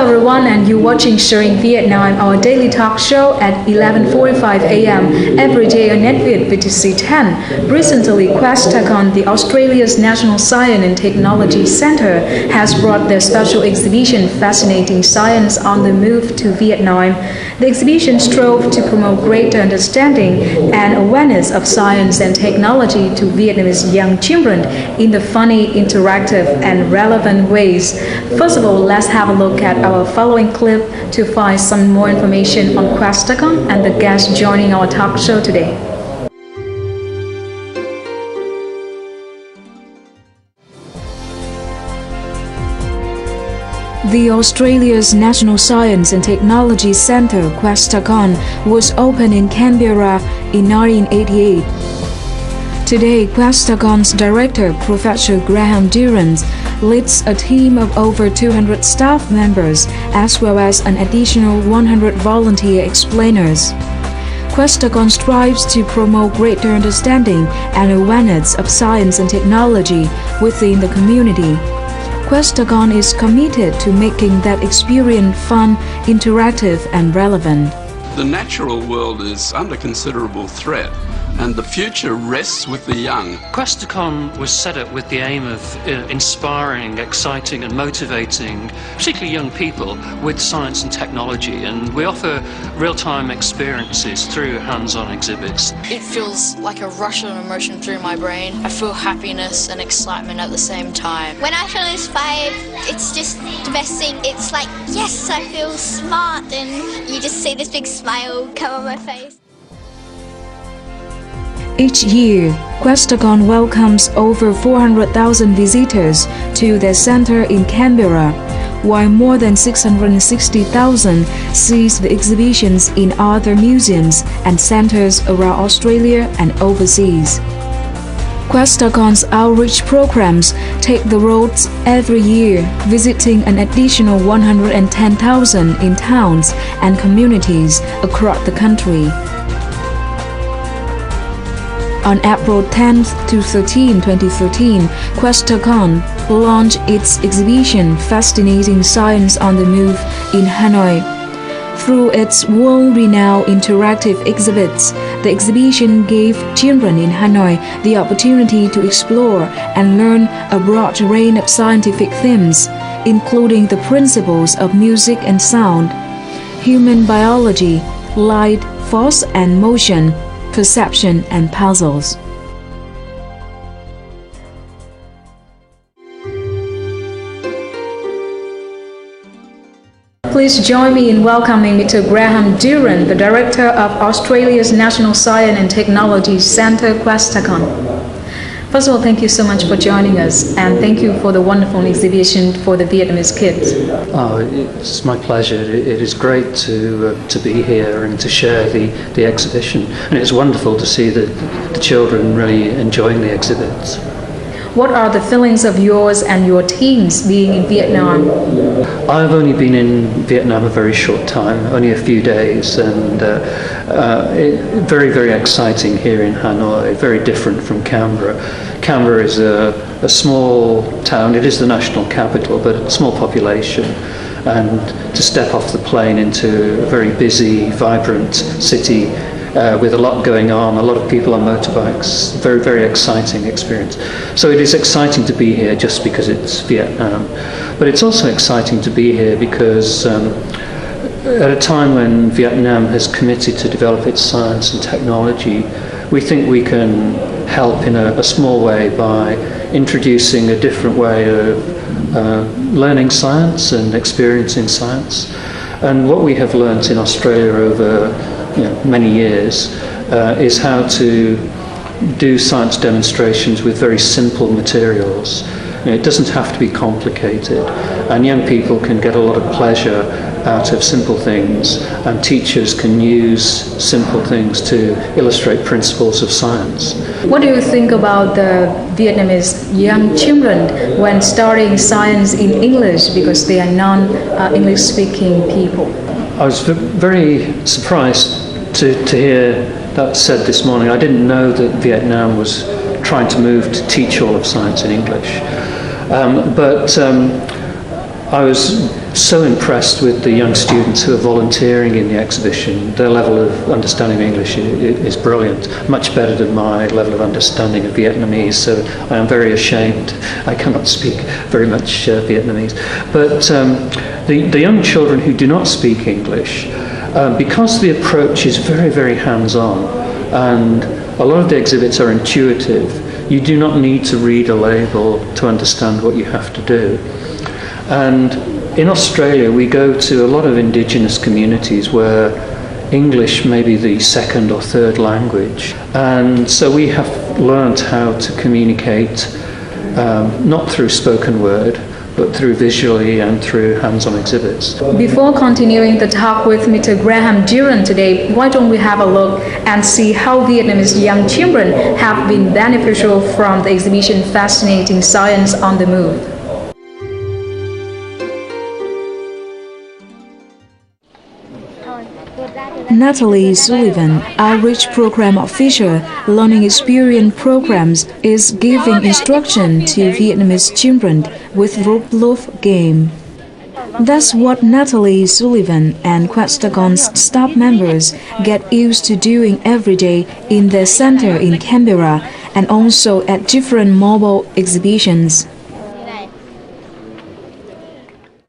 everyone, and you're watching Sharing Vietnam, our daily talk show at 11:45 a.m. every day on NetViet BTC 10. Recently, Questacon, the Australia's National Science and Technology Centre, has brought their special exhibition Fascinating Science on the Move to Vietnam. The exhibition strove to promote greater understanding and awareness of science and technology to Vietnamese young children in the funny, interactive, and relevant ways. First of all, let's have a look at our following clip to find some more information on Questacon and the guests joining our talk show today. The Australia's National Science and Technology Centre, Questacon, was opened in Canberra in 1988. Today, Questacon's director, Professor Graham Durrant, leads a team of over 200 staff members, as well as an additional 100 volunteer explainers. Questacon strives to promote greater understanding and awareness of science and technology within the community. Questacon is committed to making that experience fun, interactive, and relevant. The natural world is under considerable threat, and the future rests with the young. Questacon was set up with the aim of inspiring, exciting and motivating, particularly young people, with science and technology, and we offer real-time experiences through hands-on exhibits. It feels like a rush of emotion through my brain. I feel happiness and excitement at the same time. When I feel inspired, it's just the best thing. It's like, yes, I feel smart, and you just see this big smile come on my face. Each year, Questacon welcomes over 400,000 visitors to their centre in Canberra, while more than 660,000 sees the exhibitions in other museums and centres around Australia and overseas. Questacon's outreach programs take the roads every year, visiting an additional 110,000 in towns and communities across the country. On April 10 to 13, 2013, Questacon launched its exhibition Fascinating Science on the Move in Hanoi. Through its world-renowned interactive exhibits, the exhibition gave children in Hanoi the opportunity to explore and learn a broad range of scientific themes, including the principles of music and sound, human biology, light, force and motion, perception and puzzles. Please join me in welcoming Mr. Graham Durrant, the Director of Australia's National Science and Technology Centre, Questacon. First of all, thank you so much for joining us, and thank you for the wonderful exhibition for the Vietnamese kids. Oh, it's my pleasure. It is great to be here and to share the exhibition, and it's wonderful to see the children really enjoying the exhibits. What are the feelings of yours and your teams being in Vietnam? I've only been in Vietnam a very short time, only a few days, and very, very exciting here in Hanoi, very different from Canberra. Canberra is a small town. It is the national capital, but a small population, and to step off the plane into a very busy, vibrant city with a lot going on, a lot of people on motorbikes, very, very exciting experience. So it is exciting to be here just because it's Vietnam, but it's also exciting to be here because at a time when Vietnam has committed to develop its science and technology, we think we can help in a small way by introducing a different way of learning science and experiencing science. And what we have learnt in Australia over many years is how to do science demonstrations with very simple materials. It doesn't have to be complicated, and young people can get a lot of pleasure out of simple things, and teachers can use simple things to illustrate principles of science. What do you think about the Vietnamese young children when studying science in English because they are non-English speaking people? I was very surprised to hear that said this morning. I didn't know that Vietnam was trying to move to teach all of science in English. But I was so impressed with the young students who are volunteering in the exhibition. Their level of understanding of English is brilliant, much better than my level of understanding of Vietnamese, so I am very ashamed. I cannot speak very much Vietnamese. But the young children who do not speak English, because the approach is very, very hands-on, and a lot of the exhibits are intuitive, you do not need to read a label to understand what you have to do. And in Australia, we go to a lot of indigenous communities where English may be the second or third language. And so we have learned how to communicate, not through spoken word, but through visually and through hands-on exhibits. Before continuing the talk with Mr. Graham Duran today, why don't we have a look and see how Vietnamese young children have been beneficial from the exhibition Fascinating Science on the Move. Natalie Sullivan, Outreach Program Officer, Learning Experience Programs, is giving instruction to Vietnamese children with rope loaf game. That's what Natalie Sullivan and Questagon's staff members get used to doing every day in their center in Canberra and also at different mobile exhibitions.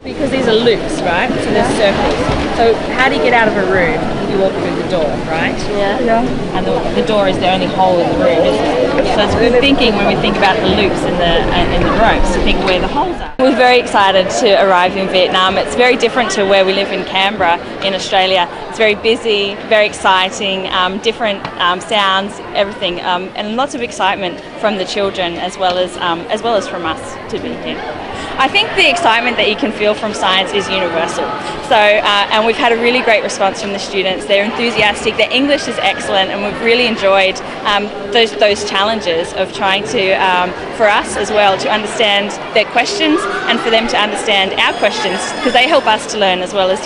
Because these are loops, right? So there's circles. So how do you get out of a room? You walk through the door, right? Yeah. And the door is the only hole in the room, isn't it? Yeah. So it's good thinking when we think about the loops in the ropes to think where the holes are. We're very excited to arrive in Vietnam. It's very different to where we live in Canberra in Australia. It's very busy, very exciting, different sounds, everything, and lots of excitement from the children as well as from us to be here. I think the excitement that you can feel from science is universal. So, and we've had a really great response from the students. They're enthusiastic, their English is excellent, and we've really enjoyed those challenges of trying to, for us as well, to understand their questions and for them to understand our questions, because they help us to learn as well as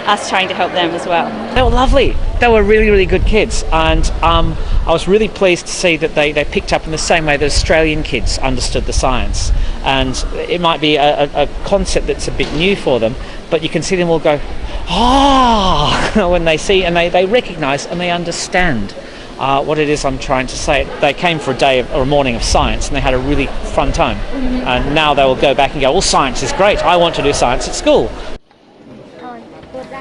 us trying to help them as well. They were lovely. They were really, really good kids, and I was really pleased to see that they picked up in the same way that Australian kids understood the science. And it might be a concept that's a bit new for them, but you can see them all go, ah, when they see, and they recognise and they understand what it is I'm trying to say. They came for a day or a morning of science, and they had a really fun time. And now they will go back and go, well, science is great. I want to do science at school.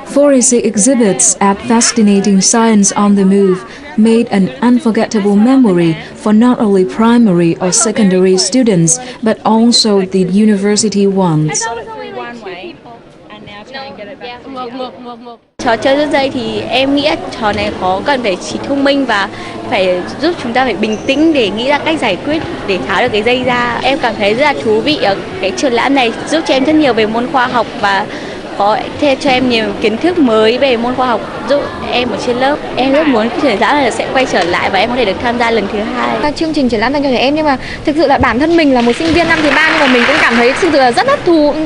46 exhibits at Fascinating Science on the Move made an unforgettable memory for not only primary or secondary students, but also the university ones. Trò chơi rớt dây thì em nghĩ trò này có cần phải trí thông minh và phải giúp chúng ta phải bình tĩnh để nghĩ ra cách giải quyết để tháo được cái dây ra. Em cảm thấy rất là thú vị ở cái triển lãm này, giúp cho em rất nhiều về môn khoa học và có thêm cho em nhiều kiến thức mới về môn khoa học giúp em ở trên lớp. Em rất muốn triển lãm này sẽ quay trở lại và em có thể được tham gia lần thứ hai. Chương trình triển lãm dành cho trẻ em, nhưng mà thực sự là bản thân mình là một sinh viên năm thứ 3, nhưng mà mình cũng cảm thấy thực sự là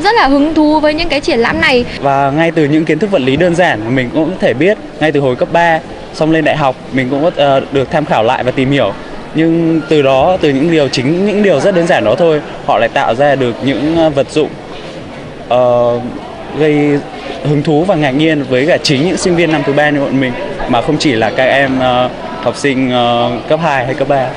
rất là hứng thú với những cái triển lãm này. Và ngay từ những kiến thức vật lý đơn giản mà mình cũng có thể biết ngay từ hồi cấp 3, xong lên đại học mình cũng có được tham khảo lại và tìm hiểu. Nhưng từ đó, từ những điều rất đơn giản đó thôi, họ lại tạo ra được những vật dụng gây hứng thú và ngạc nhiên với cả chính những sinh viên năm thứ 3 như bọn mình, mà không chỉ là các em học sinh cấp 2 hay cấp 3.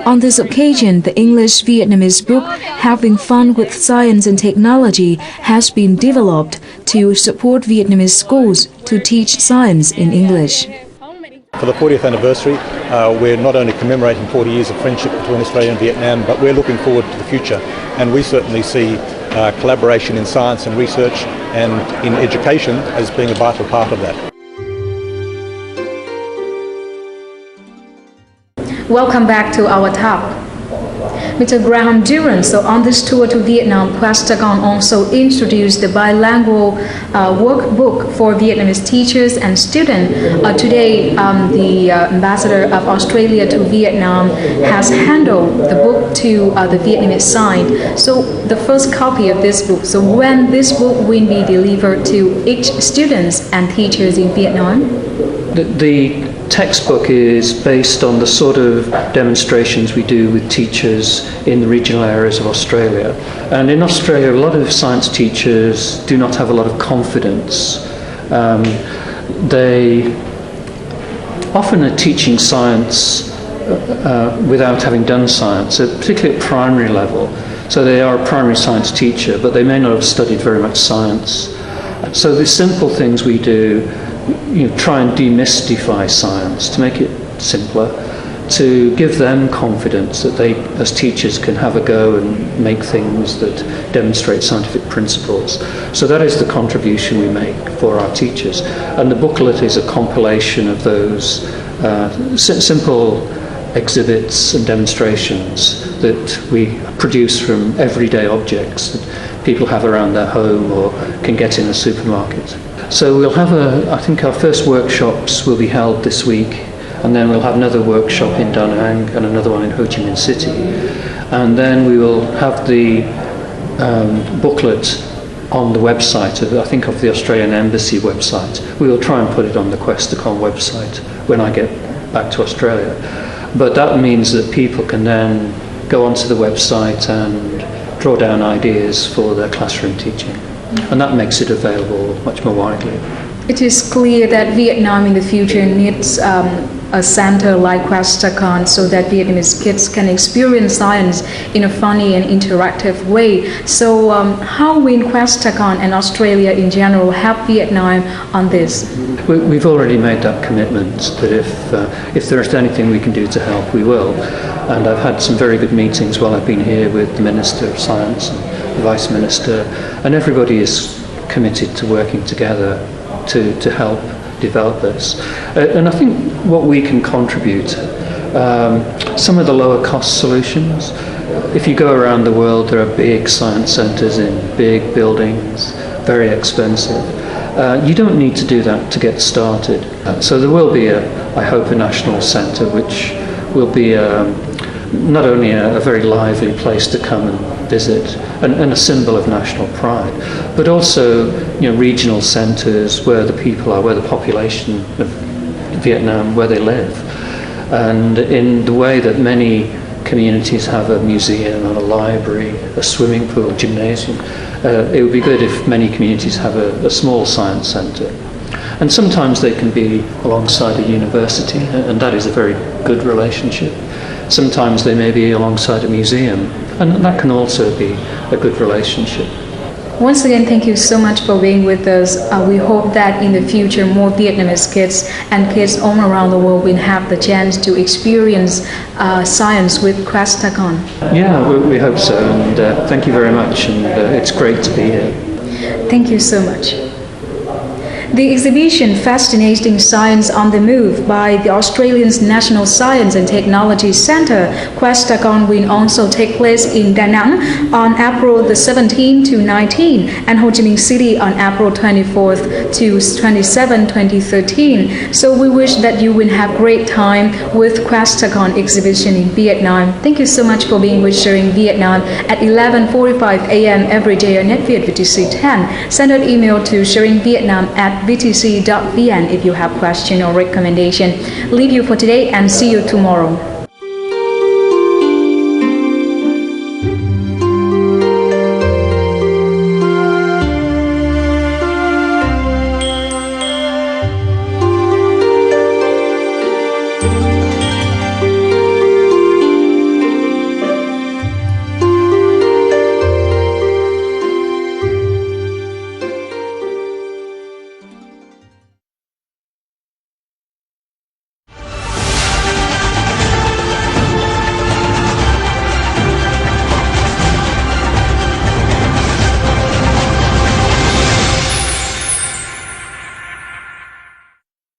On this occasion, the English Vietnamese book Having Fun with Science and Technology has been developed to support Vietnamese schools to teach science in English. For the 40th anniversary, we're not only commemorating 40 years of friendship between Australia and Vietnam, but we're looking forward to the future, and we certainly see collaboration in science and research and in education as being a vital part of that. Welcome back to our talk. Mr. Graham Duran, so on this tour to Vietnam, Questagon also introduced the bilingual workbook for Vietnamese teachers and students. Today, the ambassador of Australia to Vietnam has handled the book to the Vietnamese side. So the first copy of this book, so when this book will be delivered to each students and teachers in Vietnam? The textbook is based on the sort of demonstrations we do with teachers in the regional areas of Australia. And in Australia, a lot of science teachers do not have a lot of confidence. They often are teaching science without having done science, particularly at primary level. So they are a primary science teacher, but they may not have studied very much science. So the simple things we do, try and demystify science to make it simpler, to give them confidence that they, as teachers, can have a go and make things that demonstrate scientific principles. So that is the contribution we make for our teachers. And the booklet is a compilation of those simple exhibits and demonstrations that we produce from everyday objects that people have around their home or can get in a supermarket. So we'll have I think our first workshops will be held this week, and then we'll have another workshop in Da Nang and another one in Ho Chi Minh City. And then we will have the booklet on the website of the Australian Embassy website. We will try and put it on the Questacon website when I get back to Australia. But that means that people can then go onto the website and draw down ideas for their classroom teaching. And that makes it available much more widely. It is clear that Vietnam in the future needs a center like Questacon so that Vietnamese kids can experience science in a funny and interactive way. So how will Questacon and Australia in general help Vietnam on this? We've already made that commitment that if there's anything we can do to help, we will. And I've had some very good meetings while I've been here with the Minister of Science and the Vice Minister, and everybody is committed to working together to help develop this. And I think what we can contribute, some of the lower cost solutions. If you go around the world, there are big science centres in big buildings, very expensive. You don't need to do that to get started. So there will be, I hope, a national centre which will be not only a very lively place to come and visit and a symbol of national pride, but also regional centres where the people are, where the population of Vietnam, where they live. And in the way that many communities have a museum and a library, a swimming pool, gymnasium, it would be good if many communities have a small science centre. And sometimes they can be alongside a university, and that is a very good relationship. Sometimes they may be alongside a museum, and that can also be a good relationship. Once again, thank you so much for being with us. We hope that in the future more Vietnamese kids and kids all around the world will have the chance to experience science with Questacon. Yeah, we hope so, and thank you very much, and it's great to be here. Thank you so much. The exhibition Fascinating Science on the Move by the Australian National Science and Technology Centre, Questacon, will also take place in Da Nang on April the 17th to 19th and Ho Chi Minh City on April 24th to 27, 2013. So we wish that you will have great time with Questacon exhibition in Vietnam. Thank you so much for being with Sharing Vietnam at 11:45 a.m. every day on NetViet VTC 10. Send an email to sharingvietnam@vtc.vn if you have question or recommendation. Leave you for today and see you tomorrow.